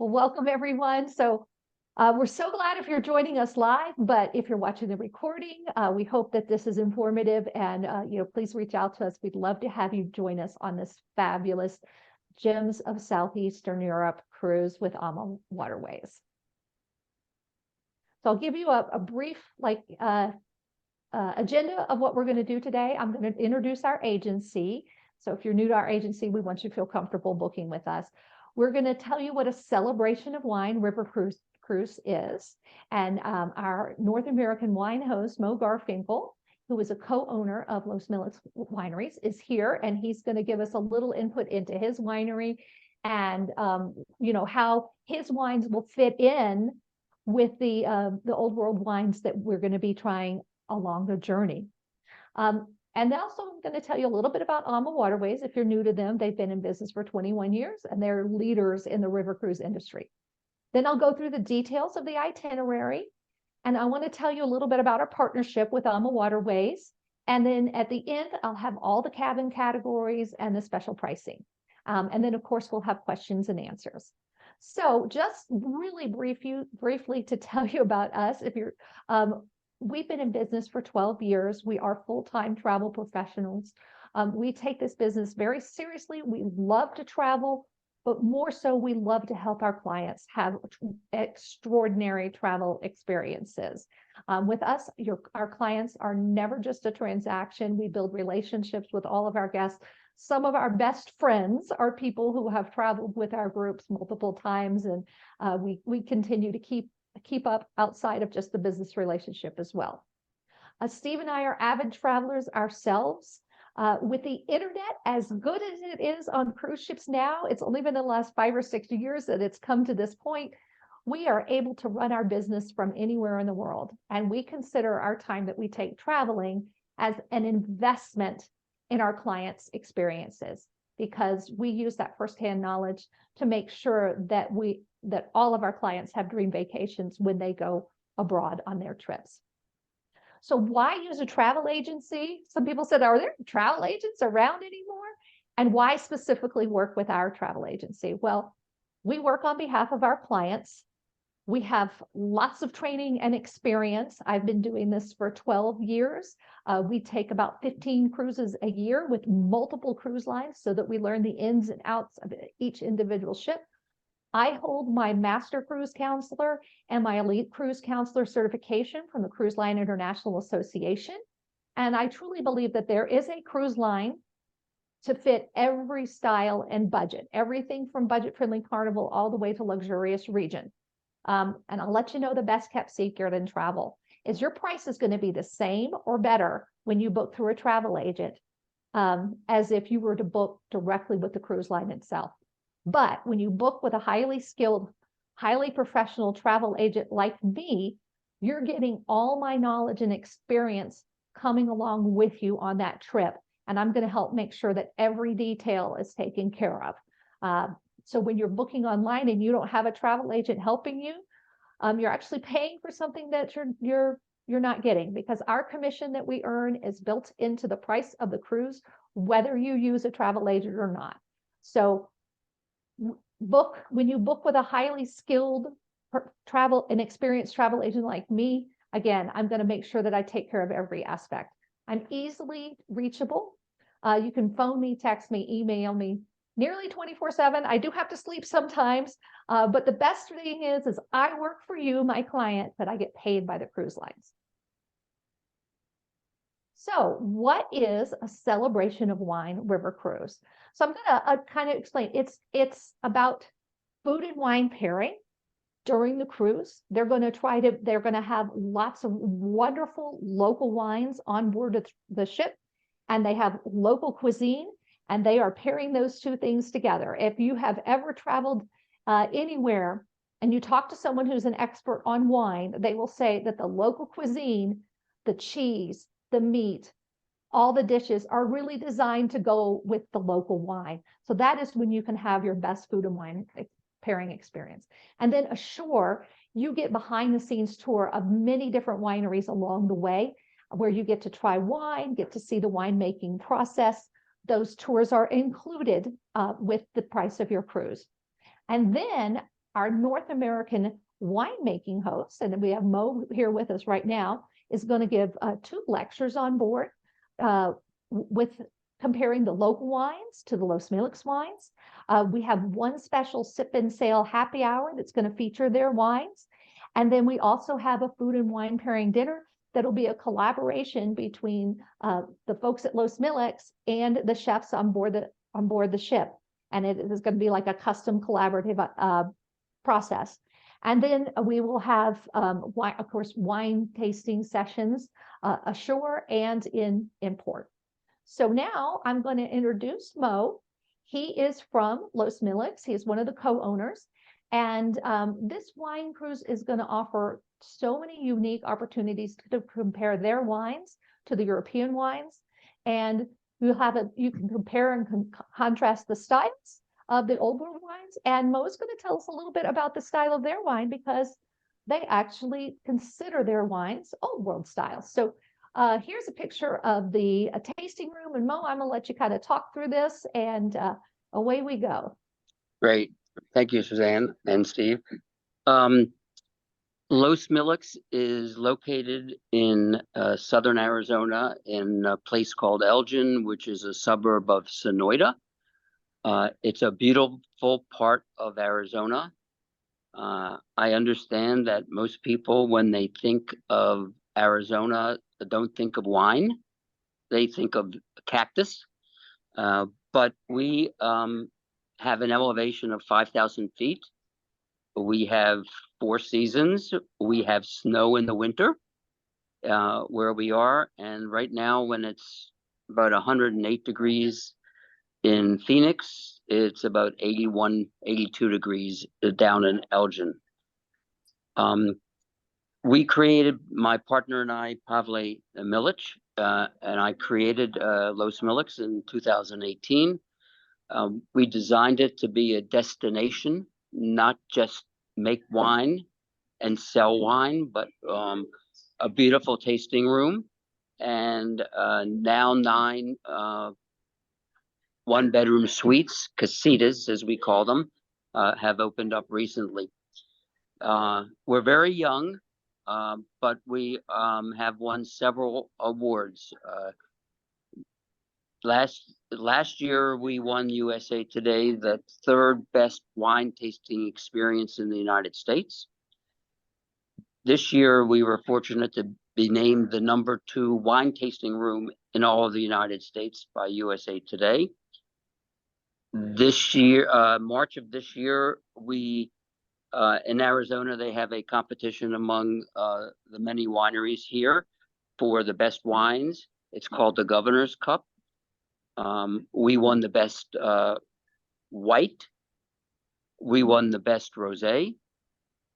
Well, welcome everyone. We're so glad if you're joining us live, but if you're watching the recording, we hope that this is informative and please reach out to us. We'd love to have you join us on this fabulous Gems of Southeastern Europe cruise with AMA Waterways. So I'll give you a brief agenda of what we're going to do today. I'm going to introduce our agency. So if you're new to our agency, we want you to feel comfortable booking with us. We're going to tell you what a celebration of wine river cruise is. And our North American wine host, Mo Garfinkel, who is a co-owner of Los Milles Wineries, is here, and he's going to give us a little input into his winery and how his wines will fit in with the old world wines that we're going to be trying along the journey. And also I'm going to tell you a little bit about AMA Waterways. If you're new to them, they've been in business for 21 years and they're leaders in the river cruise industry. Then I'll go through the details of the itinerary, and I want to tell you a little bit about our partnership with AMA Waterways. And then at the end, I'll have all the cabin categories and the special pricing. And then of course, we'll have questions and answers. So just really briefly to tell you about us, if you're we've been in business for 12 years. We are full-time travel professionals. We take this business very seriously. We love to travel, but more so, we love to help our clients have extraordinary travel experiences. With us, our clients are never just a transaction. We build relationships with all of our guests. Some of our best friends are people who have traveled with our groups multiple times, and we continue to keep up outside of just the business relationship as well. Steve and I are avid travelers ourselves. With the internet as good as it is on cruise ships now, it's only been the last 5 or 6 years that it's come to this point. We are able to run our business from anywhere in the world. And we consider our time that we take traveling as an investment in our clients' experiences, because we use that firsthand knowledge to make sure that all of our clients have dream vacations when they go abroad on their trips. So why use a travel agency? Some people said, are there travel agents around anymore? And why specifically work with our travel agency? Well, we work on behalf of our clients. We have lots of training and experience. I've been doing this for 12 years. We take about 15 cruises a year with multiple cruise lines so that we learn the ins and outs of each individual ship. I hold my Master Cruise Counselor and my Elite Cruise Counselor certification from the Cruise Line International Association. And I truly believe that there is a cruise line to fit every style and budget, everything from budget-friendly Carnival all the way to luxurious Regent. And I'll let you know the best kept secret in travel is your price is going to be the same or better when you book through a travel agent as if you were to book directly with the cruise line itself. But when you book with a highly skilled, highly professional travel agent like me, you're getting all my knowledge and experience coming along with you on that trip. And I'm going to help make sure that every detail is taken care of. So when you're booking online and you don't have a travel agent helping you, you're actually paying for something that you're not getting, because our commission that we earn is built into the price of the cruise, whether you use a travel agent or not. So when you book with a highly skilled travel and experienced travel agent like me, again, I'm going to make sure that I take care of every aspect. I'm easily reachable. You can phone me, text me, email me, nearly 24/7. I do have to sleep sometimes, but the best thing is I work for you, my client, but I get paid by the cruise lines. So what is a celebration of wine river cruise? So I'm going to kind of explain. It's about food and wine pairing during the cruise. They're going to have lots of wonderful local wines on board the ship, and they have local cuisine, and they are pairing those two things together. If you have ever traveled anywhere and you talk to someone who's an expert on wine, they will say that the local cuisine, the cheese, the meat, all the dishes are really designed to go with the local wine. So that is when you can have your best food and wine pairing experience. And then ashore, you get behind the scenes tour of many different wineries along the way, where you get to try wine, get to see the winemaking process. Those tours are included with the price of your cruise. And then our North American winemaking host, and we have Mo here with us right now, is going to give 2 lectures on board with comparing the local wines to the Los Milix wines. We have one special sip and sail happy hour that's going to feature their wines. And then we also have a food and wine pairing dinner that'll be a collaboration between the folks at Los Milix and the chefs on board the ship. And it is going to be like a custom collaborative process. And then we will have, wine, of course, wine tasting sessions ashore and in port. So now I'm going to introduce Mo. He is from Los Milix. He is one of the co-owners. And this wine cruise is going to offer so many unique opportunities to compare their wines to the European wines. And you can compare and contrast the styles of the old world wines. And Mo's going to tell us a little bit about the style of their wine because they actually consider their wines old world styles. So here's a picture of the tasting room. And Mo, I'm going to let you kind of talk through this, and away we go. Great. Thank you, Suzanne and Steve. Los Milix is located in southern Arizona in a place called Elgin, which is a suburb of Sonoyta. It's a beautiful part of Arizona. I understand that most people, when they think of Arizona, don't think of wine. They think of cactus. But we have an elevation of 5,000 feet. We have 4 seasons. We have snow in the winter where we are. And right now, when it's about 108 degrees in Phoenix, it's about 81, 82 degrees down in Elgin. We created, my partner and I, Pavle Milic, and I created Los Milix in 2018. We designed it to be a destination, not just make wine and sell wine, but a beautiful tasting room. And now 9 one-bedroom suites, casitas as we call them, have opened up recently. We're very young, but we have won several awards. Last year, we won USA Today, the 3rd best wine tasting experience in the United States. This year, we were fortunate to be named the #2 wine tasting room in all of the United States by USA Today. This year, March of this year, we in Arizona, they have a competition among the many wineries here for the best wines. It's called the Governor's Cup. We won the best white, we won the best rosé,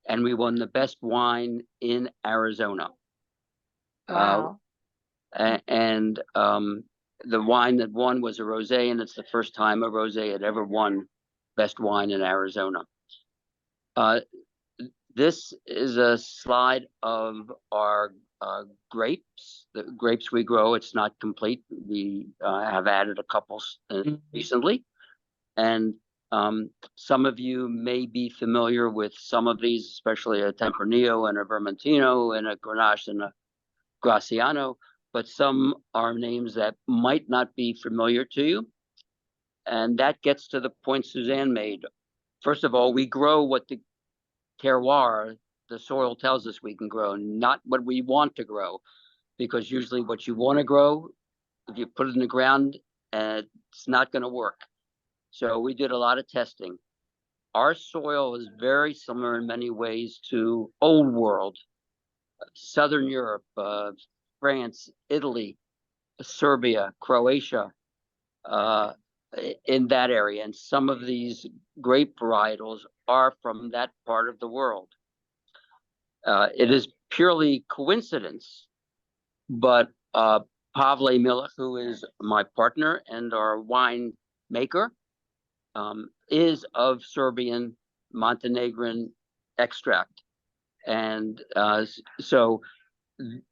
and we won the best wine in Arizona. Wow. And the wine that won was a rosé, and it's the first time a rosé had ever won best wine in Arizona. This is a slide of our grapes, the grapes we grow. It's not complete. We have added a couple recently. And some of you may be familiar with some of these, especially a Tempranillo and a Vermentino and a Grenache and a Graciano, but some are names that might not be familiar to you. And that gets to the point Suzanne made. First of all, we grow what the terroir, the soil, tells us we can grow, not what we want to grow, because usually what you want to grow, if you put it in the ground, it's not going to work. So we did a lot of testing. Our soil is very similar in many ways to Old World, Southern Europe, France, Italy, Serbia, Croatia, in that area. And some of these grape varietals are from that part of the world. It is purely coincidence, but Pavle Milic, who is my partner and our wine maker, is of Serbian Montenegrin extract. And so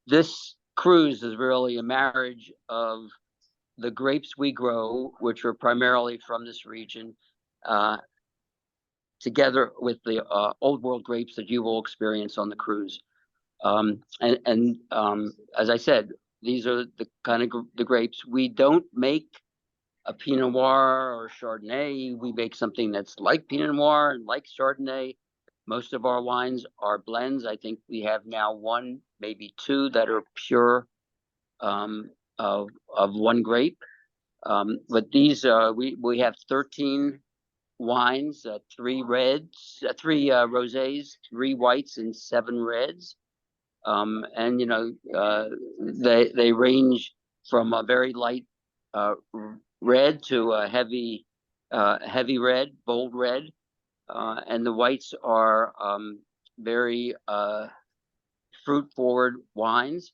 this cruise is really a marriage of the grapes we grow, which are primarily from this region, together with the Old World grapes that you will experience on the cruise. As I said, these are the kind of the grapes. We don't make a Pinot Noir or Chardonnay. We make something that's like Pinot Noir and like Chardonnay. Most of our wines are blends. I think we have now one, maybe two that are pure of one grape. But these we have 13 wines, three reds, three rosés, three whites, and seven reds. And you know, they range from a very light red to a heavy red, bold red, and the whites are very fruit forward wines.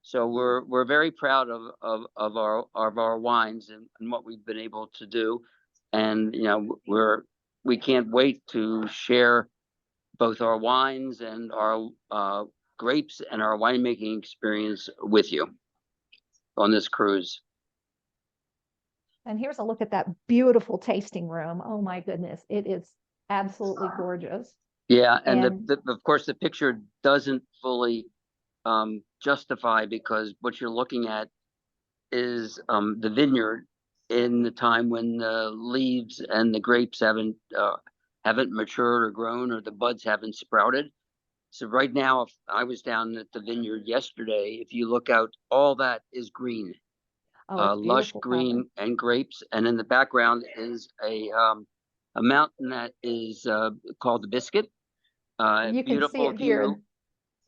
So we're very proud of our wines and what we've been able to do, and you know, we can't wait to share both our wines and our grapes and our winemaking experience with you on this cruise. And here's a look at that beautiful tasting room. Oh my goodness, it is absolutely gorgeous. Yeah, and And of course the picture doesn't fully justify, because what you're looking at is the vineyard in the time when the leaves and the grapes haven't matured or grown, or the buds haven't sprouted. So right now, if I was down at the vineyard yesterday, if you look out, all that is green, oh, it's lush beautiful green and grapes. And in the background is a mountain that is called the Biscuit. You can see Beautiful it here view.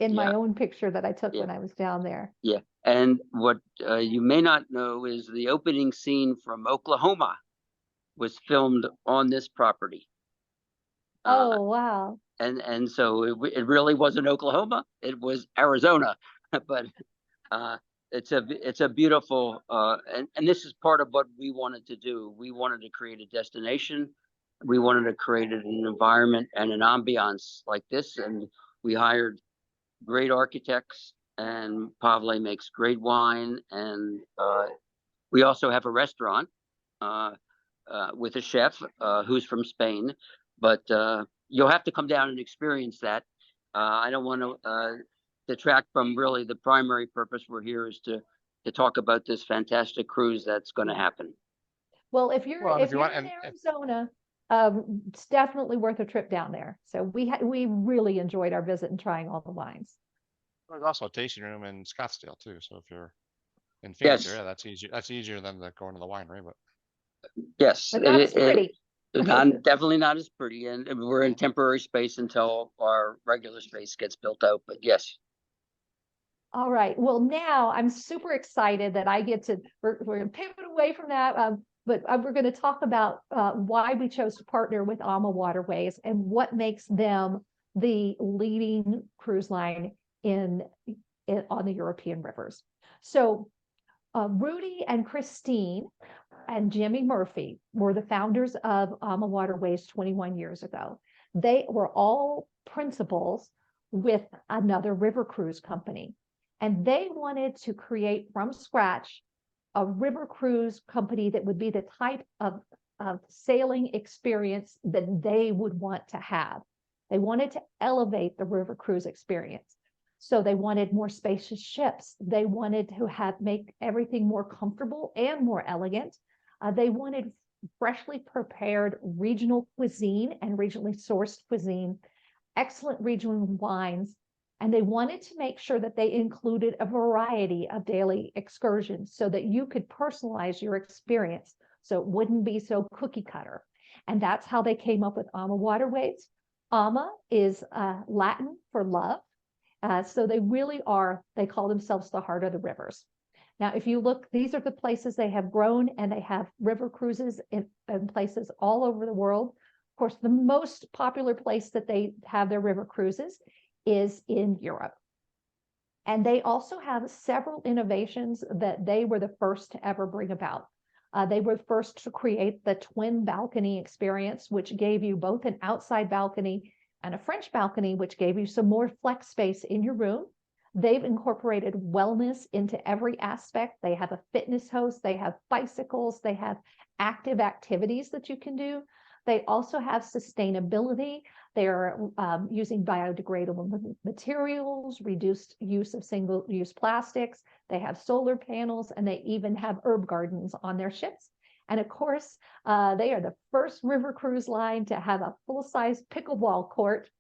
in my Yeah, own picture that I took yeah, when I was down there. yeah. And what you may not know is the opening scene from Oklahoma was filmed on this property. Oh, wow. And so it really wasn't Oklahoma, it was Arizona. But it's a beautiful and this is part of what we wanted to do. We wanted to create a destination. We wanted to create an environment and an ambiance like this, and we hired great architects, and Pavle makes great wine, and we also have a restaurant with a chef who's from Spain, but you'll have to come down and experience that. I don't want to detract from really the primary purpose we're here is to talk about this fantastic cruise that's going to happen. Well, if you're Well, and if you in want, and Arizona, it's definitely worth a trip down there. So we really enjoyed our visit and trying all the wines. there's also a tasting room in Scottsdale too. So if you're in Phoenix Yes. area, that's easier. That's easier than going to the winery. But Yes, But not as pretty. definitely not as pretty, and we're in temporary space until our regular space gets built out. But yes. All right. Well, now I'm super excited that I get to, we're going to pivot away from that, but we're going to talk about why we chose to partner with AMA Waterways and what makes them the leading cruise line on the European rivers. So Rudy and Christine and Jimmy Murphy were the founders of AMA Waterways 21 years ago. They were all principals with another river cruise company. And they wanted to create from scratch a river cruise company that would be the type of sailing experience that they would want to have. They wanted to elevate the river cruise experience. So they wanted more spacious ships. They wanted to make everything more comfortable and more elegant. They wanted freshly prepared regional cuisine and regionally sourced cuisine, excellent regional wines, and they wanted to make sure that they included a variety of daily excursions so that you could personalize your experience so it wouldn't be so cookie cutter. And that's how they came up with AMA Waterways. AMA is Latin for love. So they really are, they call themselves the heart of the rivers. Now, if you look, these are the places they have grown, and they have river cruises in places all over the world. Of course, the most popular place that they have their river cruises is in Europe. And they also have several innovations that they were the first to ever bring about. They were first to create the twin balcony experience, which gave you both an outside balcony and a French balcony, which gave you some more flex space in your room. They've incorporated wellness into every aspect. They have a fitness host, they have bicycles, they have active activities that you can do. They also have sustainability. They are using biodegradable materials, reduced use of single-use plastics. They have solar panels, and they even have herb gardens on their ships. And of course, they are the first river cruise line to have a full-size pickleball court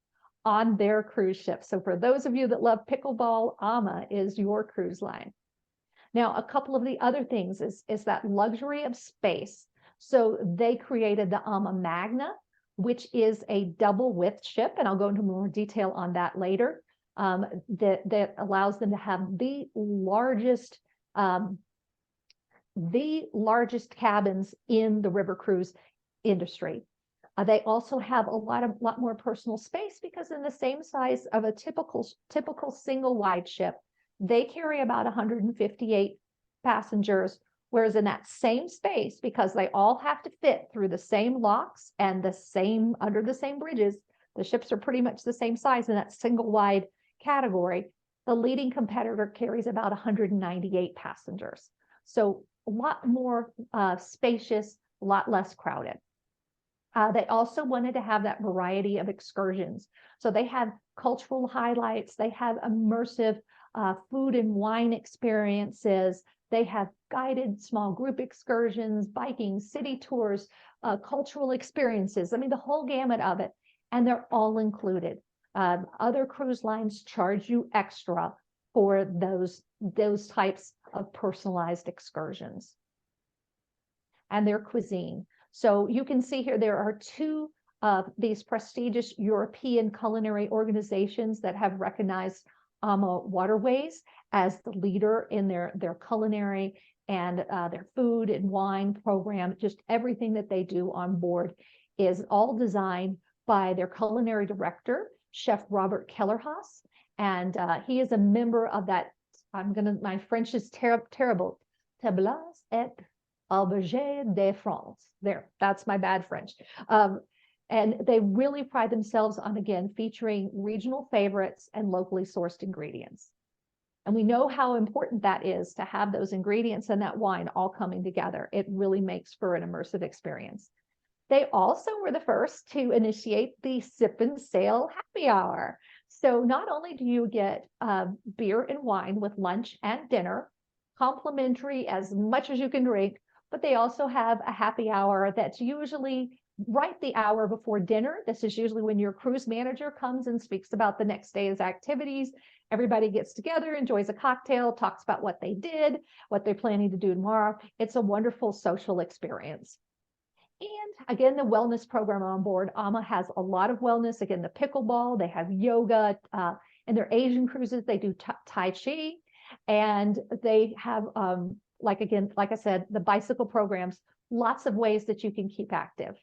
on their cruise ship. So for those of you that love pickleball, AMA is your cruise line. Now, a couple of the other things is that luxury of space. So they created the AMA Magna, which is a double width ship, and I'll go into more detail on that later, that allows them to have the largest cabins in the river cruise industry. They also have a lot more personal space because in the same size of a typical single wide ship, they carry about 158 passengers, whereas in that same space, because they all have to fit through the same locks and under the same bridges, the ships are pretty much the same size in that single wide category. The leading competitor carries about 198 passengers. So a lot more spacious, a lot less crowded. They also wanted to have that variety of excursions. So they have cultural highlights, they have immersive food and wine experiences, they have guided small group excursions, biking, city tours, cultural experiences. I mean, the whole gamut of it, and they're all included. Other cruise lines charge you extra for those types of personalized excursions. And their cuisine. So you can see here, there are two of these prestigious European culinary organizations that have recognized AMA Waterways as the leader in their culinary and their food and wine program. Just everything that they do on board is all designed by their culinary director, Chef Robert Kellerhaus. And he is a member of that, my French is terrible, Tables et Auberges de France. There, that's my bad French. And they really pride themselves on, again, featuring regional favorites and locally sourced ingredients. And we know how important that is to have those ingredients and that wine all coming together. It really makes for an immersive experience. They also were the first to initiate the Sip and Sail Happy Hour. So not only do you get beer and wine with lunch and dinner, complimentary as much as you can drink, but they also have a happy hour that's usually right the hour before dinner. This is usually when your cruise manager comes and speaks about the next day's activities. Everybody gets together, enjoys a cocktail, talks about what they did, what they're planning to do tomorrow. It's a wonderful social experience. And again, the wellness program on board, AMA has a lot of wellness. Again, the pickleball, they have yoga. In their Asian cruises, they do Tai Chi. And they have, like I said, the bicycle programs, lots of ways that you can keep active.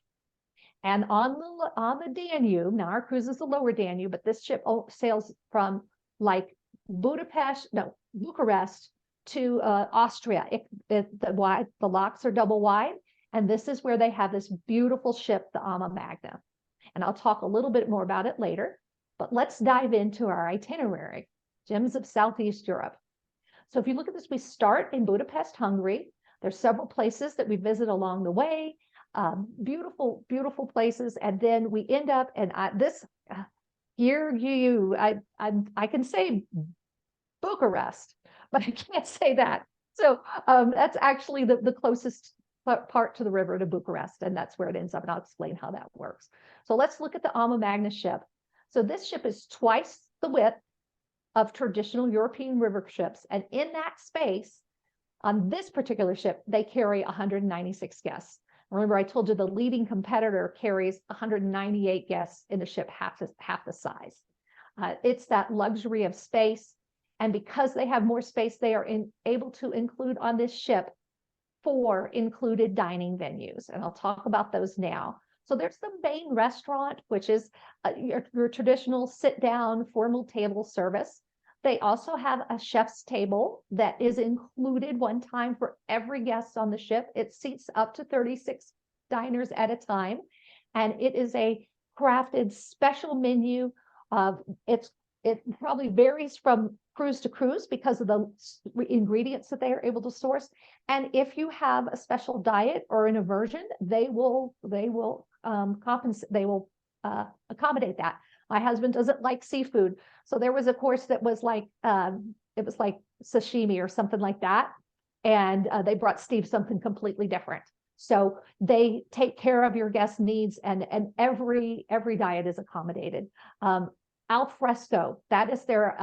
And on the Danube, now our cruise is the lower Danube, but this ship sails from like Bucharest to Austria. The locks are double wide. And this is where they have this beautiful ship, the AMA Magna. And I'll talk a little bit more about it later, but let's dive into our itinerary, Gems of Southeast Europe. So if you look at this, we start in Budapest, Hungary. There's several places that we visit along the way, beautiful, beautiful places. And then we end up, and I can say Bucharest, but I can't say that. So that's actually the closest part to the river to Bucharest, and that's where it ends up, and I'll explain how that works. So let's look at the AMA Magna ship. So this ship is twice the width of traditional European river ships, and in that space, on this particular ship, they carry 196 guests. Remember, I told you the leading competitor carries 198 guests in a ship half the size. It's that luxury of space, and because they have more space, they are able to include on this ship 4 included dining venues, and I'll talk about those now. So there's the main restaurant, which is your traditional sit-down formal table service. They also have a chef's table that is included one time for every guest on the ship. It seats up to 36 diners at a time, and it is a crafted special menu. It's it probably varies from cruise to cruise because of the ingredients that they are able to source. And if you have a special diet or an aversion, they will compensate, they will accommodate that. My husband doesn't like seafood, so there was a course that was like it was like sashimi or something like that, and they brought Steve something completely different. So they take care of your guest needs, and every diet is accommodated. Al fresco, that is their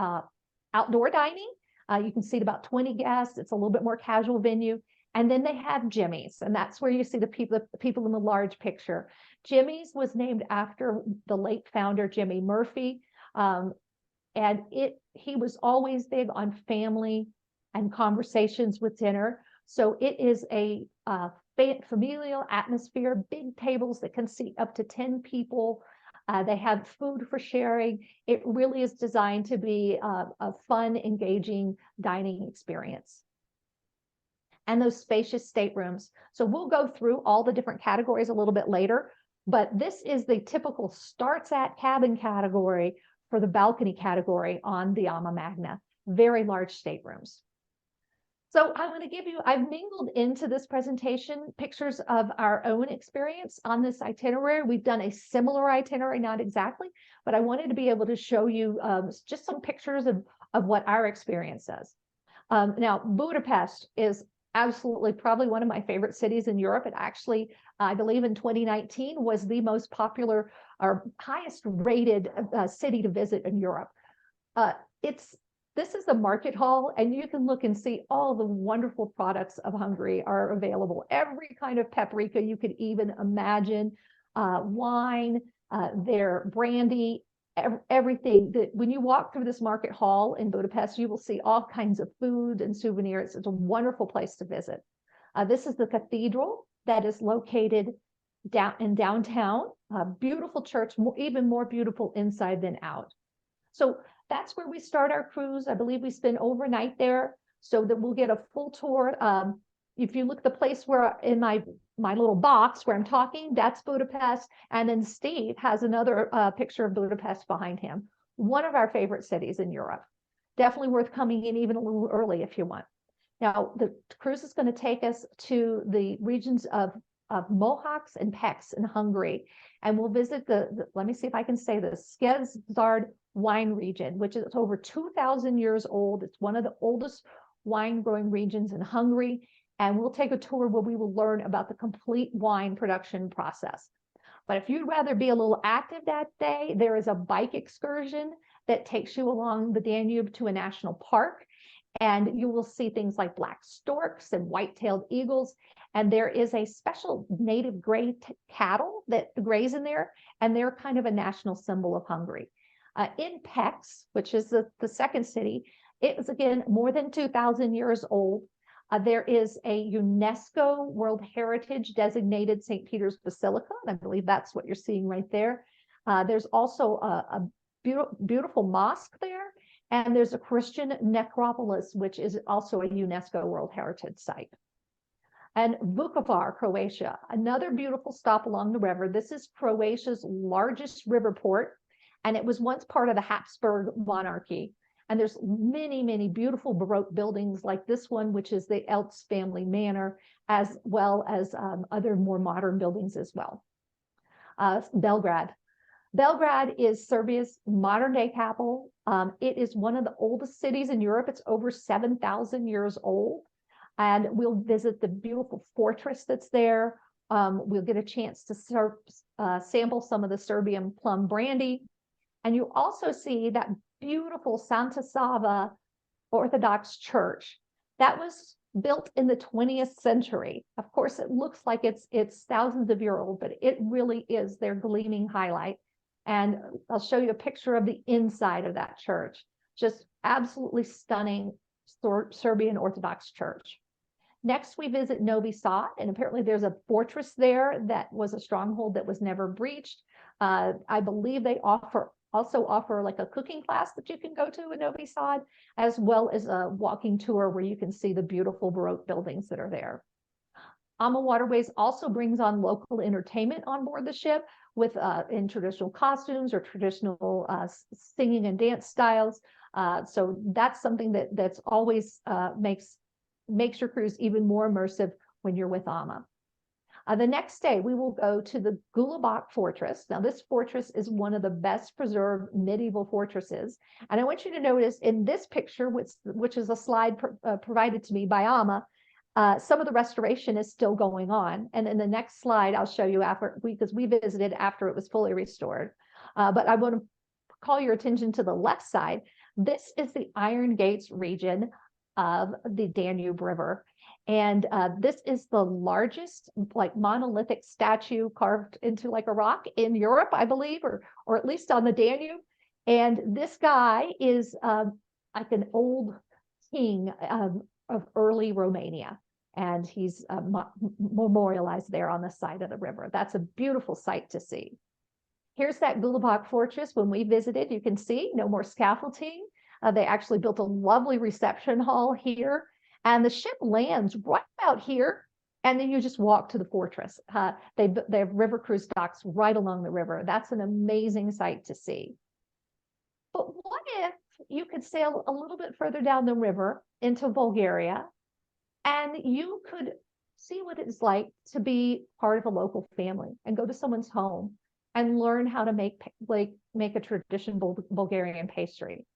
outdoor dining. You can seat about 20 guests. It's a little bit more casual venue. And then they have Jimmy's, and that's where you see the people in the large picture. Jimmy's was named after the late founder, Jimmy Murphy. And he was always big on family and conversations with dinner. So it is a familial atmosphere, big tables that can seat up to 10 people. They have food for sharing. It really is designed to be a fun, engaging dining experience. And those spacious staterooms. So we'll go through all the different categories a little bit later, but this is the typical starts at cabin category for the balcony category on the Ama Magna. Very large staterooms. So I'm going to give you, I've mingled into this presentation pictures of our own experience on this itinerary. We've done a similar itinerary, not exactly, but I wanted to be able to show you just some pictures of what our experience is. Now, Budapest is absolutely probably one of my favorite cities in Europe. It actually, I believe in 2019, was the most popular or highest rated city to visit in Europe. This is the market hall, and you can look and see all the wonderful products of Hungary are available. Every kind of paprika you could even imagine, wine, their brandy, everything. That when you walk through this market hall in Budapest, you will see all kinds of food and souvenirs. It's a wonderful place to visit. This is the cathedral that is located in downtown. A beautiful church, even more beautiful inside than out. So that's where we start our cruise. I believe we spend overnight there so that we'll get a full tour. If you look at the place where in my little box where I'm talking, that's Budapest. And then Steve has another picture of Budapest behind him. One of our favorite cities in Europe. Definitely worth coming in even a little early if you want. Now, the cruise is going to take us to the regions of Mohacs and Pécs in Hungary. And we'll visit let me see if I can say this, Szekzard wine region, which is over 2,000 years old. It's one of the oldest wine growing regions in Hungary. And we'll take a tour where we will learn about the complete wine production process. But if you'd rather be a little active that day, there is a bike excursion that takes you along the Danube to a national park. And you will see things like black storks and white-tailed eagles. And there is a special native gray cattle that graze in there. And they're kind of a national symbol of Hungary. In Pécs, which is the second city, it was again more than 2,000 years old. There is a UNESCO World Heritage designated St. Peter's Basilica, and I believe that's what you're seeing right there. There's also a beautiful mosque there, and there's a Christian necropolis, which is also a UNESCO World Heritage Site. And Vukovar, Croatia, another beautiful stop along the river. This is Croatia's largest river port, and it was once part of the Habsburg monarchy. And there's many, many beautiful Baroque buildings like this one, which is the Eltz family manor, as well as other more modern buildings as well. Belgrade. Belgrade is Serbia's modern day capital. It is one of the oldest cities in Europe. It's over 7,000 years old. And we'll visit the beautiful fortress that's there. We'll get a chance to sample some of the Serbian plum brandy. And you also see that beautiful Santa Sava Orthodox Church that was built in the 20th century. Of course, it looks like it's thousands of years old, but it really is their gleaming highlight. And I'll show you a picture of the inside of that church. Just absolutely stunning Serbian Orthodox Church. Next, we visit Novi Sad, and apparently there's a fortress there that was a stronghold that was never breached. I believe they also offer like a cooking class that you can go to in Novi Sad, as well as a walking tour where you can see the beautiful Baroque buildings that are there. AMA Waterways also brings on local entertainment on board the ship with in traditional costumes or traditional singing and dance styles. So that's something that's always makes your cruise even more immersive when you're with AMA. The next day, we will go to the Gulabak Fortress. Now, this fortress is one of the best preserved medieval fortresses. And I want you to notice in this picture, which is a slide provided to me by AMA, some of the restoration is still going on. And in the next slide, I'll show you after, because we visited after it was fully restored. But I want to call your attention to the left side. This is the Iron Gates region of the Danube River. And this is the largest like monolithic statue carved into like a rock in Europe, I believe, or at least on the Danube. And this guy is like an old king of early Romania. And he's memorialized there on the side of the river. That's a beautiful sight to see. Here's that Gulabak Fortress. When we visited, you can see no more scaffolding. They actually built a lovely reception hall here. And the ship lands right about here, and then you just walk to the fortress. They have river cruise docks right along the river. That's an amazing sight to see. But what if you could sail a little bit further down the river into Bulgaria, and you could see what it's like to be part of a local family and go to someone's home and learn how to make a traditional Bulgarian pastry?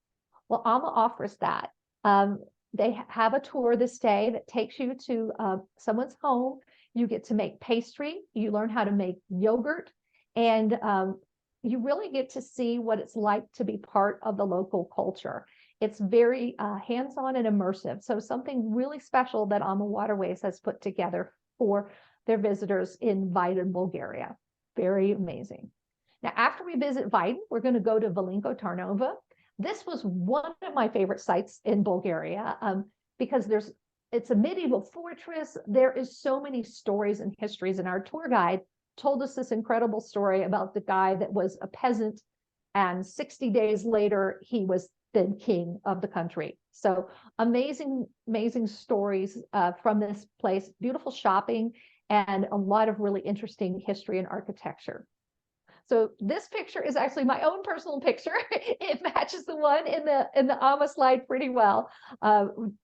Well, AMA offers that. They have a tour this day that takes you to someone's home. You get to make pastry. You learn how to make yogurt. And you really get to see what it's like to be part of the local culture. It's very hands-on and immersive. So something really special that AMA Waterways has put together for their visitors in Vidin, Bulgaria. Very amazing. Now, after we visit Vidin, we're going to go to Veliko Tarnova. This was one of my favorite sites in Bulgaria because it's a medieval fortress. There is so many stories and histories, and our tour guide told us this incredible story about the guy that was a peasant, and 60 days later, he was then king of the country. So amazing, amazing stories from this place, beautiful shopping, and a lot of really interesting history and architecture. So this picture is actually my own personal picture. It matches the one in the AMA slide pretty well.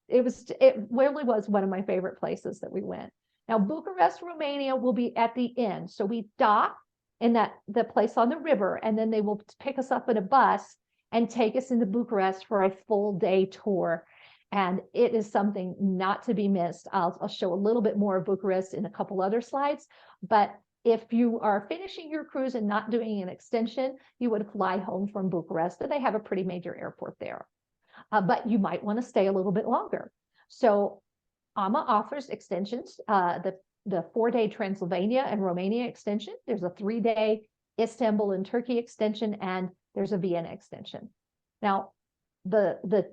It really was one of my favorite places that we went. Now, Bucharest, Romania will be at the end. So we dock in the place on the river, and then they will pick us up in a bus and take us into Bucharest for a full day tour. And it is something not to be missed. I'll show a little bit more of Bucharest in a couple other slides, but if you are finishing your cruise and not doing an extension, you would fly home from Bucharest, and they have a pretty major airport there. But you might want to stay a little bit longer. So AMA offers extensions, the 4-day Transylvania and Romania extension. There's a 3-day Istanbul and Turkey extension, and there's a Vienna extension. Now, the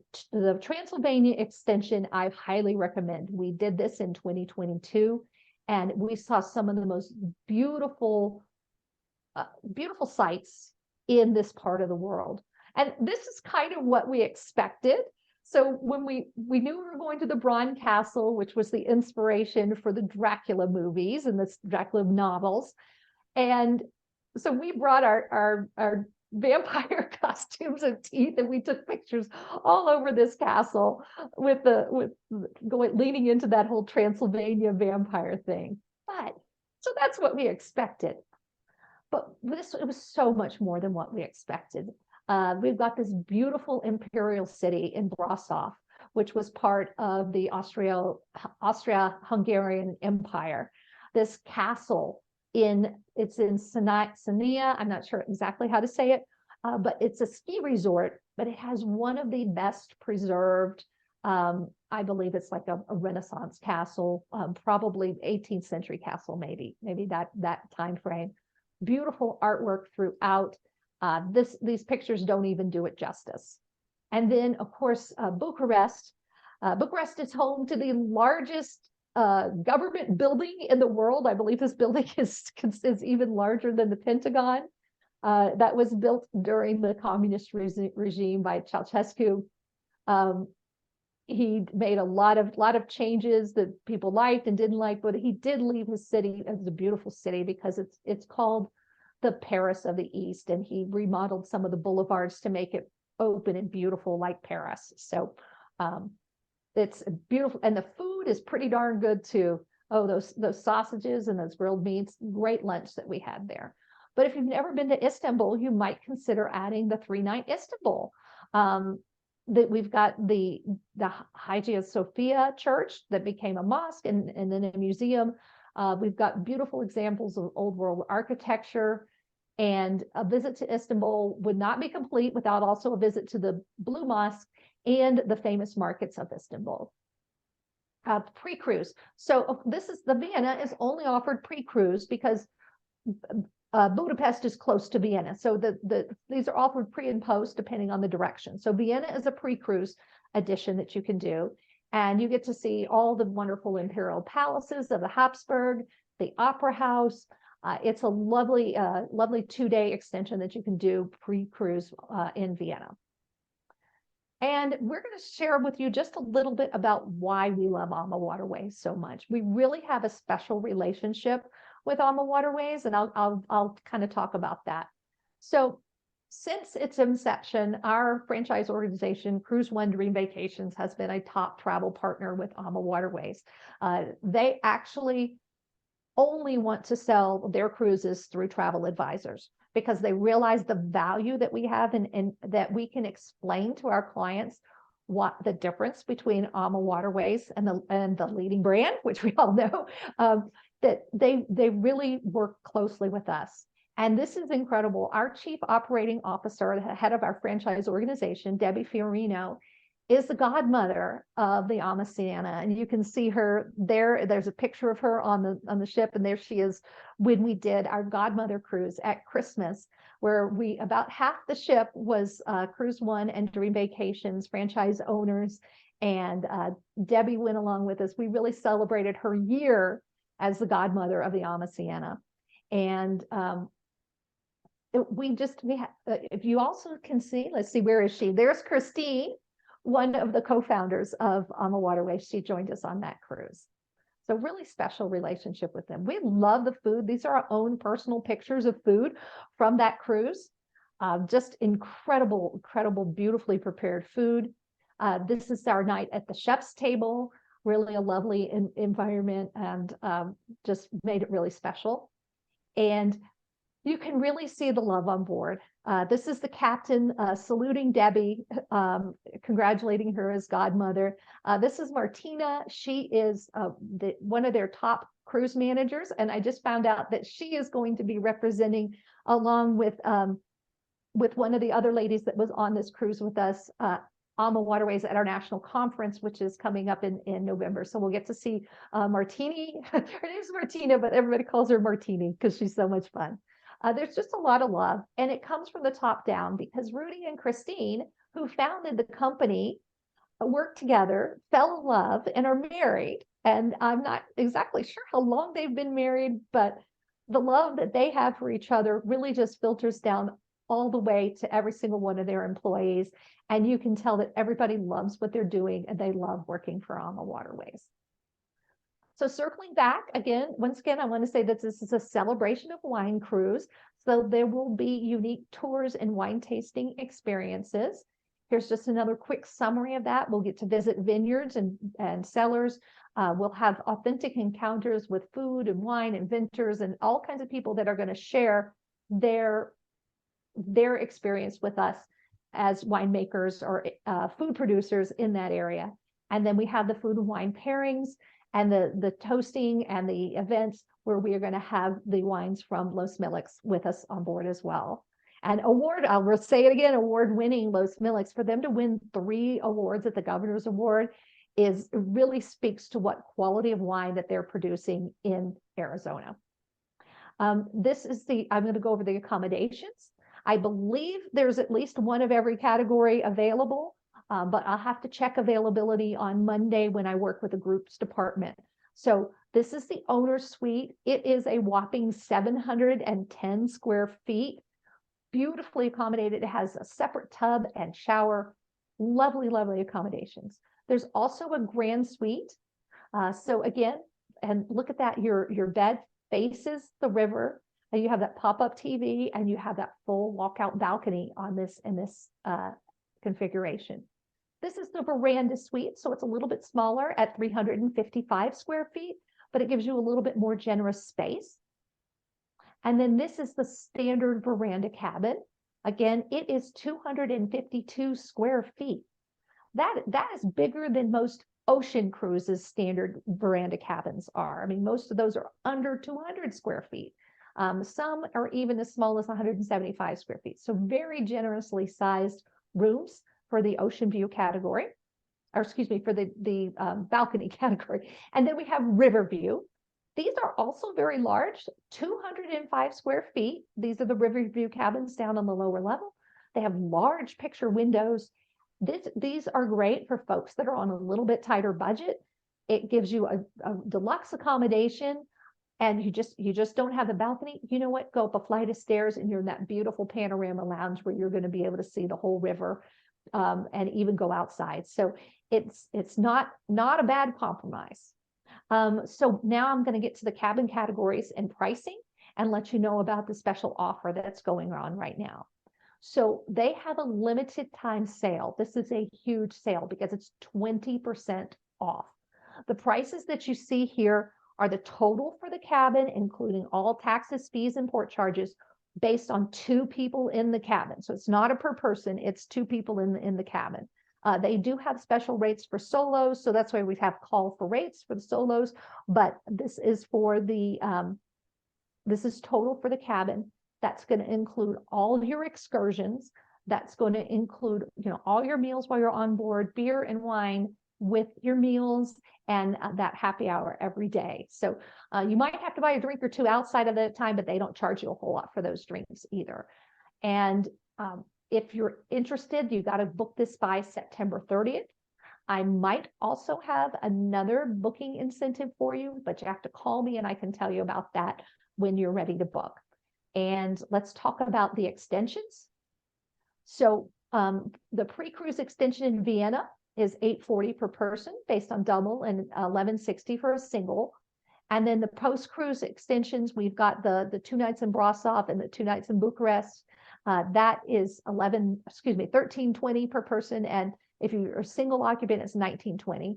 Transylvania extension, I highly recommend. We did this in 2022. And we saw some of the most beautiful, beautiful sights in this part of the world. And this is kind of what we expected. So when we knew we were going to the Bran Castle, which was the inspiration for the Dracula movies and the Dracula novels. And so we brought our vampire costumes and teeth, and we took pictures all over this castle leaning into that whole Transylvania vampire thing. But so that's what we expected. But it was so much more than what we expected. We've got this beautiful imperial city in Brasov, which was part of the Austria-Hungarian Empire. This castle it's in Sania. I'm not sure exactly how to say it, but it's a ski resort, but it has one of the best preserved, I believe it's like a Renaissance castle, probably 18th century castle, maybe that time frame. Beautiful artwork throughout. These pictures don't even do it justice. And then, of course, Bucharest. Bucharest is home to the largest government building in the world. I believe this building is even larger than the Pentagon. That was built during the communist regime by Ceausescu. he made a lot of changes that people liked and didn't like, but he did leave his city as a beautiful city because it's called the Paris of the East, and he remodeled some of the boulevards to make it open and beautiful like Paris. So it's beautiful, and the food is pretty darn good too. Oh, those sausages and those grilled meats, great lunch that we had there. But if you've never been to Istanbul, you might consider adding the 3-night Istanbul. That we've got the Hagia Sophia Church that became a mosque and then a museum. We've got beautiful examples of old world architecture, and a visit to Istanbul would not be complete without also a visit to the Blue Mosque and the famous markets of Istanbul. Pre-cruise. So this is the Vienna is only offered pre-cruise because Budapest is close to Vienna. So these are offered pre and post depending on the direction. So Vienna is a pre-cruise edition that you can do. And you get to see all the wonderful imperial palaces of the Habsburg, the Opera House. It's a lovely 2-day extension that you can do pre-cruise in Vienna. And we're going to share with you just a little bit about why we love AMA Waterways so much. We really have a special relationship with AMA Waterways, and I'll kind of talk about that. So since its inception, our franchise organization, Cruise One Dream Vacations, has been a top travel partner with AMA Waterways. They actually only want to sell their cruises through travel advisors because they realize the value that we have and that we can explain to our clients what the difference between AMA Waterways and the leading brand, which we all know, that they really work closely with us. And this is incredible. Our Chief Operating Officer, the head of our franchise organization, Debbie Fiorino, is the godmother of the AMA Sienna. And you can see her there. There's a picture of her on the ship, and there she is when we did our godmother cruise at Christmas, where about half the ship was Cruise One and Dream Vacations franchise owners. And Debbie went along with us. We really celebrated her year as the godmother of the AMA Sienna. And if you also can see, let's see, where is she? There's Christine, one of the co-founders of AMA Waterways. She joined us on that cruise. So really special relationship with them. We love the food. These are our own personal pictures of food from that cruise. Just incredible, beautifully prepared food. This is our night at the chef's table. Really a lovely environment, and just made it really special. And you can really see the love on board. This is the captain saluting Debbie, congratulating her as godmother. This is Martina. She is one of their top cruise managers, and I just found out that she is going to be representing, along with one of the other ladies that was on this cruise with us, AMA Waterways at our national conference, which is coming up in November. So we'll get to see Martini. Her name's Martina, but everybody calls her Martini because she's so much fun. There's just a lot of love, and it comes from the top down because Rudy and Christine, who founded the company, worked together, fell in love, and are married. And I'm not exactly sure how long they've been married, but the love that they have for each other really just filters down all the way to every single one of their employees. And you can tell that everybody loves what they're doing and they love working for AMA Waterways. So circling back once again, I want to say that this is a celebration of wine cruise. So there will be unique tours and wine tasting experiences. Here's just another quick summary of that. We'll get to visit vineyards and cellars. We'll have authentic encounters with food and wine and vintners and all kinds of people that are going to share their experience with us as winemakers or food producers in that area. And then we have the food and wine pairings and the toasting and the events where we are going to have the wines from Los Millix with us on board as well. And I'll say it again, award-winning Los Millix, for them to win 3 awards at the Governor's Award really speaks to what quality of wine that they're producing in Arizona. I'm going to go over the accommodations. I believe there's at least one of every category available. But I'll have to check availability on Monday when I work with the groups department. So this is the owner's suite. It is a whopping 710 square feet, beautifully accommodated. It has a separate tub and shower, lovely accommodations. There's also a grand suite. So again, and look at that, your bed faces the river, and you have that pop-up TV, and you have that full walkout balcony on this in this configuration. This is the veranda suite, so it's a little bit smaller at 355 square feet, but it gives you a little bit more generous space. And then this is the standard veranda cabin. Again, it is 252 square feet. That is bigger than most ocean cruises standard veranda cabins are. I mean, most of those are under 200 square feet. Some are even as small as 175 square feet. So very generously sized rooms for the ocean view category, or excuse me, for the balcony category. And then we have river view. These are also very large, 205 square feet. These are the river view cabins down on the lower level. They have large picture windows. These are great for folks that are on a little bit tighter budget. It gives you a deluxe accommodation, and you just don't have the balcony. You know what? Go up a flight of stairs and you're in that beautiful panorama lounge where you're going to be able to see the whole river, and even go outside. So it's not a bad compromise. So now I'm going to get to the cabin categories and pricing and let you know about the special offer that's going on right now. So they have a limited time sale. This is a huge sale because it's 20% off. The prices that you see here are the total for the cabin, including all taxes, fees, and port charges, based on 2 people in the cabin. So it's not a per person, it's 2 people in the cabin. They do have special rates for solos, so that's why we have call for rates for the solos, but this is for the, this is total for the cabin. That's going to include all of your excursions. That's going to include, all your meals while you're on board, beer and wine with your meals, and that happy hour every day. So you might have to buy a drink or 2 outside of the time, but they don't charge you a whole lot for those drinks either. And if you're interested, you got to book this by September 30th. I might also have another booking incentive for you, but you have to call me and I can tell you about that when you're ready to book. And let's talk about the extensions. So the pre-cruise extension in Vienna is $840 per person based on double, and $1160 for a single. And then the post-cruise extensions, we've got the 2 nights in Brasov and the 2 nights in Bucharest. That is $1320 per person. And if you're a single occupant, it's $1920.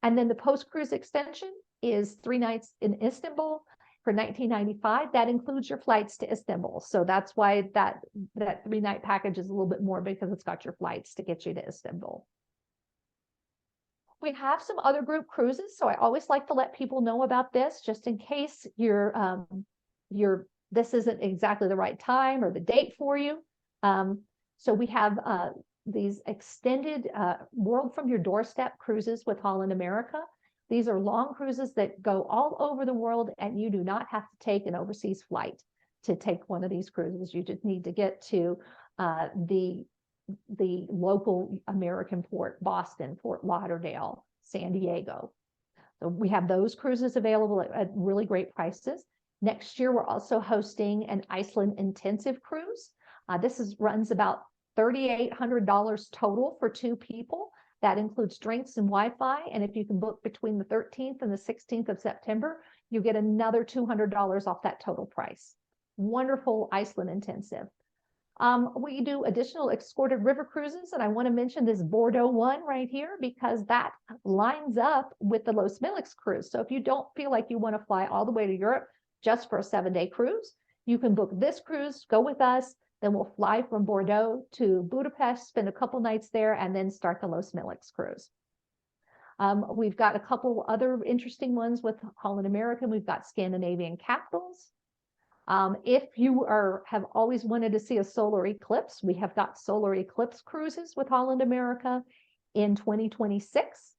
And then the post-cruise extension is 3 nights in Istanbul for $1995. That includes your flights to Istanbul. So that's why that 3-night package is a little bit more, because it's got your flights to get you to Istanbul. We have some other group cruises, so I always like to let people know about this, just in case this isn't exactly the right time or the date for you. So we have these extended World from Your Doorstep cruises with Holland America. These are long cruises that go all over the world, and you do not have to take an overseas flight to take one of these cruises. You just need to get to the local American port, Boston, Fort Lauderdale, San Diego. So we have those cruises available at really great prices. Next year, we're also hosting an Iceland intensive cruise. This runs about $3,800 total for 2 people. That includes drinks and Wi-Fi. And if you can book between the 13th and the 16th of September, you get another $200 off that total price. Wonderful Iceland intensive. We do additional escorted river cruises, and I want to mention this Bordeaux one right here because that lines up with the Los Milix cruise. So if you don't feel like you want to fly all the way to Europe just for a 7-day cruise, you can book this cruise, go with us, then we'll fly from Bordeaux to Budapest, spend a couple nights there, and then start the Los Milix cruise. We've got a couple other interesting ones with Holland American. We've got Scandinavian Capitals. If you have always wanted to see a solar eclipse, we have got solar eclipse cruises with Holland America in 2026.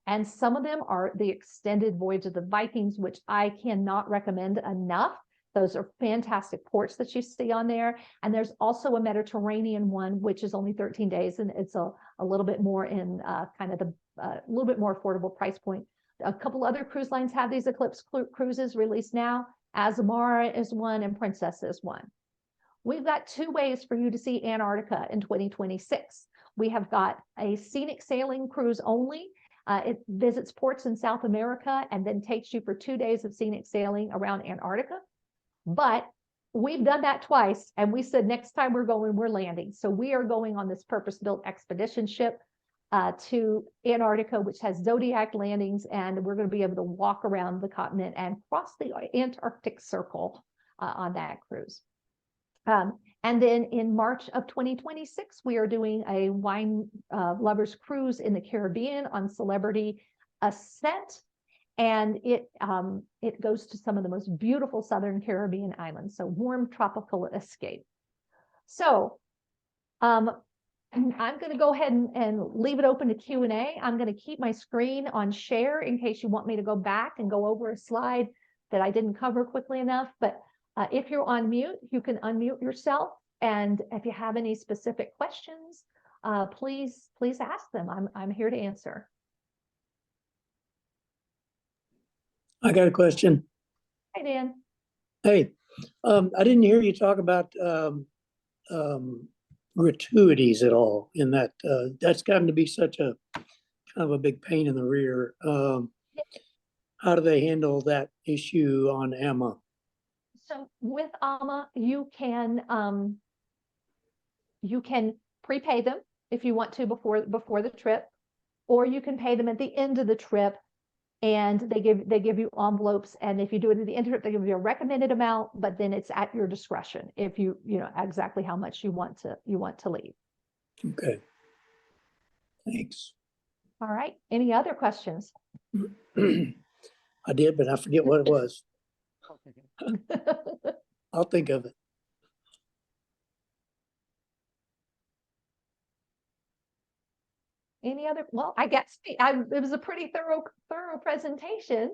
And some of them are the extended Voyage of the Vikings, which I cannot recommend enough. Those are fantastic ports that you see on there. And there's also a Mediterranean one, which is only 13 days. And it's a little bit more in kind of a little bit more affordable price point. A couple other cruise lines have these eclipse cruises released now. Azamara is one and Princess is one. We've got 2 ways for you to see Antarctica in 2026. We have got a scenic sailing cruise only, It visits ports in South America and then takes you for 2 days of scenic sailing around Antarctica. But we've done that twice, and we said next time we're going, we're landing. So we are going on this purpose-built expedition ship to Antarctica, which has Zodiac landings, and we're going to be able to walk around the continent and cross the Antarctic Circle on that cruise. And then in March of 2026, we are doing a wine lovers cruise in the Caribbean on Celebrity Ascent. And it goes to some of the most beautiful Southern Caribbean islands, so warm tropical escape. So I'm going to go ahead and leave it open to Q&A. I'm going to keep my screen on share in case you want me to go back and go over a slide that I didn't cover quickly enough. But if you're on mute, you can unmute yourself. And if you have any specific questions, please ask them. I'm here to answer. I got a question. Hi, Dan. Hey, I didn't hear you talk about gratuities at all in that. That's gotten to be such a kind of a big pain in the rear. How do they handle that issue on Emma? So with AMA, you can prepay them if you want to before the trip, or you can pay them at the end of the trip, and they give you envelopes. And if you do it at the end of the trip, they give you a recommended amount, but then it's at your discretion if you know exactly how much you want to leave. Okay. Thanks. All right. Any other questions? I did, but I forget what it was. I'll think of it. Any other? Well, I guess it was a pretty thorough presentation.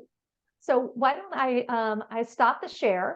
So why don't I stop the share